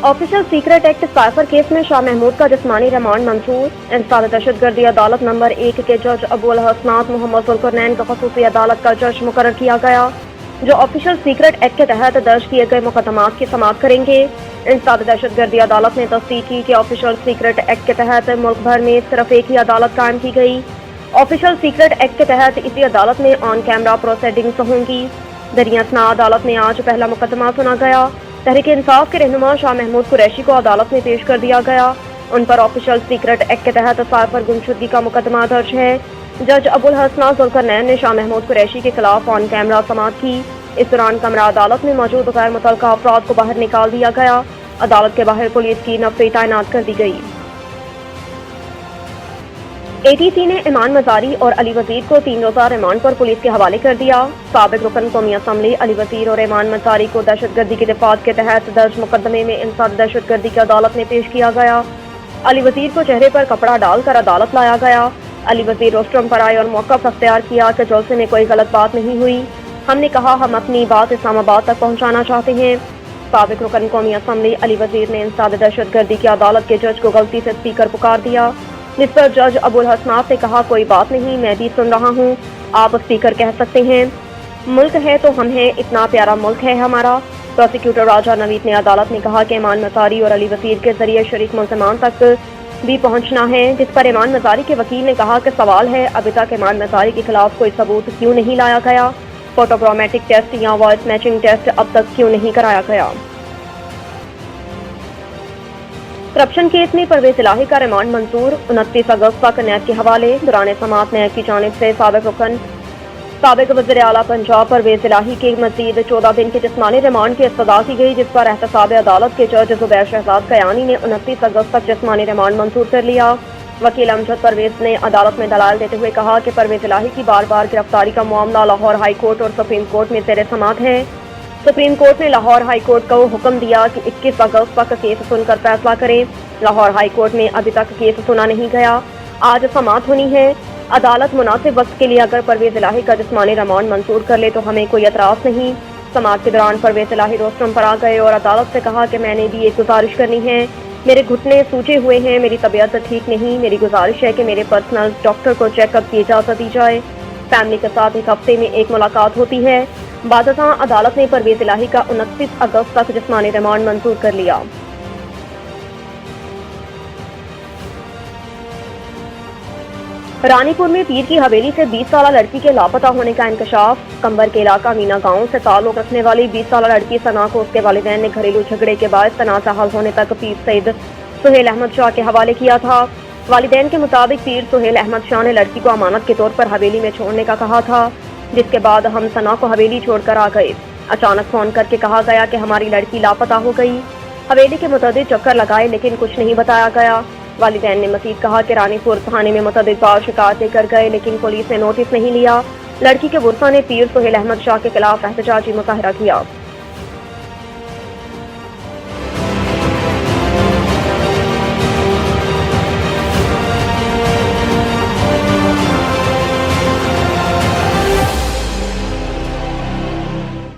Official secret act cipher case में शाह महमूद का जिस्मानी रिमांड मंजूर। इंसदाद दहशतगर्दी अदालत नंबर 1 के जज अबुल हसनात मोहम्मद जुल्करनैन को खसूसी अदालत का जज मुकर्रर किया गया, जो ऑफिशियल सीक्रेट एक्ट के तहत दर्ज किए गए मुकदमात की समाअत करेंगे। इंसदाद दहशतगर्दी अदालत ने तस्दीक की कि ऑफिशियल सीक्रेट एक्ट के तहत मुल्क भर में सिर्फ एक ही अदालत कायम की गई। ऑफिशियल सीक्रेट एक्ट के तहत इसी अदालत में ऑन कैमरा प्रोसीडिंग्स होंगी। दरियासना अदालत में आज पहला मुकदमा सुना गया। तहरीक इंसाफ के रहनुमा शाह महमूद कुरैशी को अदालत में पेश कर दिया गया। उन पर ऑफिशियल सीक्रेट एक्ट के तहत साइफर गुमशुदगी का मुकदमा दर्ज है। जज अबुल हसनात जुल्करनैन ने शाह महमूद कुरैशी के खिलाफ ऑन कैमरा समाअत की। इस दौरान कमरा अदालत में मौजूद गैर मुतल्लका अफराद को बाहर निकाल दिया गया। अदालत के बाहर पुलिस की नफरी तैनात कर दी गई। ATC ने इमान मजारी और अली वजीर को 3 रोज़ा रिमांड पर पुलिस के हवाले कर दिया। साबिक रुकन कौमी असम्बली अली वजीर और इमान मजारी को दहशतगर्दी की दिफात के तहत दर्ज मुकदमे में इंसाद दहशतगर्दी की अदालत में पेश किया गया। अली वजीर को चेहरे पर कपड़ा डालकर अदालत लाया गया। अली वजीर रोस्ट्रम पर आए और मौक़िफ़ अख्तियार किया कि जलसे में कोई गलत बात नहीं हुई। हमने कहा हम अपनी बात इस्लामाबाद तक पहुँचाना चाहते हैं। साबिक रुकन कौमी असम्बली अली वजीर ने इंसाद दहशतगर्दी की अदालत के जज को गलती से स्पीकर पुकार दिया, जिस पर जज अबुल हसनात ने कहा कोई बात नहीं, मैं भी सुन रहा हूँ, आप स्पीकर कह सकते हैं। मुल्क है तो हम हैं, इतना प्यारा मुल्क है हमारा। प्रोसिक्यूटर राजा नवीद ने अदालत में कहा कि इमान मजारी और अली वजीर के जरिए शरीक मुल्ज़िमान तक भी पहुँचना है, जिस पर इमान मजारी के वकील ने कहा कि सवाल है अभी तक इमान मजारी के खिलाफ कोई सबूत क्यों नहीं लाया गया, फोटोग्रामेटिक टेस्ट या वॉइस मैचिंग टेस्ट अब तक क्यों नहीं कराया गया। करप्शन केस में परवेज इलाही का रिमांड मंजूर। 29 अगस्त तक नैब के हवाले। दौरान समाअत नैब की जानिब से साबिक वज़ीर आला पंजाब परवेज इलाही के मजीद 14 दिन के जिस्मानी रिमांड की इस्तदा की गई, जिस पर एहतसाब अदालत के जज ज़ुबैर शहजाद कयानी ने 29 अगस्त तक जिस्मानी रिमांड मंजूर कर लिया। वकील अमजद परवेज ने अदालत में दलाल देते हुए कहा कि परवेज इलाही की बार बार गिरफ्तारी का मामला लाहौर हाई कोर्ट और सुप्रीम कोर्ट में ज़ेर समाअत है। सुप्रीम कोर्ट ने लाहौर हाई कोर्ट को हुक्म दिया कि 21 अगस्त तक केस सुनकर फैसला करें। लाहौर हाई कोर्ट में अभी तक केस सुना नहीं गया। आज समाअत होनी है। अदालत मुनासिब वक्त के लिए अगर परवेज इलाही का जिस्मानी रिमांड मंजूर कर ले तो हमें कोई एतराज़ नहीं। समाअत के दौरान परवेज इलाही रोस्ट्रम पर आ गए और अदालत से कहा कि मैंने भी एक गुजारिश करनी है, मेरे घुटने सूजे हुए हैं, मेरी तबीयत ठीक नहीं, मेरी गुजारिश है कि मेरे पर्सनल डॉक्टर को चेकअप की इजाज़त दी जाए। फैमिली के साथ एक हफ्ते में एक मुलाकात होती है। बादशाह अदालत ने परवेज इलाही का 29 अगस्त तक जिस्मानी रिमांड मंजूर कर लिया। रानीपुर में पीर की हवेली से 20 साल लड़की के लापता होने का इंकशाफ। कंबर के इलाका मीना गांव से ताल्लुक रखने वाली 20 साल लड़की सना को उसके वालिदैन ने घरेलू झगड़े के बाद तनाज़ा हल होने तक पीर सईद सुहेल अहमद शाह के हवाले किया था। वालिदैन के मुताबिक पीर सुहेल अहमद शाह ने लड़की को अमानत के तौर पर हवेली में छोड़ने का कहा था, जिसके बाद हम सना को हवेली छोड़कर आ गए। अचानक फोन करके कहा गया कि हमारी लड़की लापता हो गई। हवेली के मुतअद्दिद चक्कर लगाए लेकिन कुछ नहीं बताया गया। वालिदैन ने मजीद कहा कि रानीपुर थाने में मुतअद्दिद बार शिकायतें कर गए लेकिन पुलिस ने नोटिस नहीं लिया। लड़की के वर्सा ने पीर सुहेल अहमद शाह के खिलाफ एहतजाजी मुजाहरा किया।